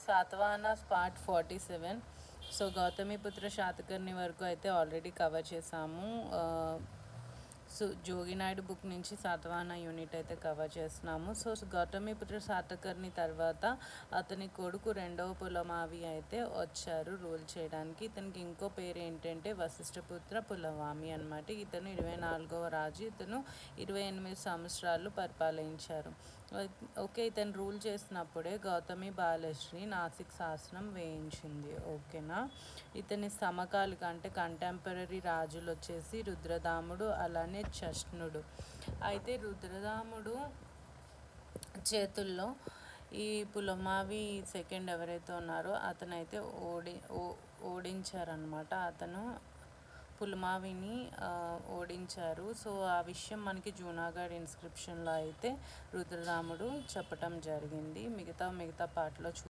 Satavahanas part 47. So Gautamiputra Satakarni వరకు అయితే already cover చేసాము. సో జోగినాయుడు బుక్ నుంచి శాతవాహన యూనిట్ అయితే కవర్ చేస్తున్నాము. సో గౌతమిపుత్ర శాతకర్ణి తర్వాత అతని కొడుకు రెండవ పులమావి అయితే వచ్చారు రూల్ చేయడానికి. ఇతనికి ఇంకో పేరు ఏంటంటే వశిష్ఠపుత్ర పులమావి అనమాట. ఇతను 24వ రాజు. ఇతను 28 సంవత్సరాలు పరిపాలించారు. ఓకే, ఇతను రూల్ చేసినప్పుడే గౌతమి బాలశ్రీ నాసిక్ శాసనం వేయించింది. ఓకేనా. ఇతని సమకాలిక అంటే కంటెంపరీ రాజులు వచ్చేసి రుద్రదాముడు, అలానే చష్ణుడు. అయితే రుద్రదాముడు చేతుల్లో ఈ పులమావి సెకండ్ ఎవరైతే ఉన్నారో అతనైతే ఓడించారనమాట. అతను పులమావిని ఓడించారు. సో ఆ విషయం మనకి జూనాగఢ్ ఇన్స్క్రిప్షన్లో అయితే రుద్రదాముడు చెప్పటం జరిగింది. మిగతా పాటలో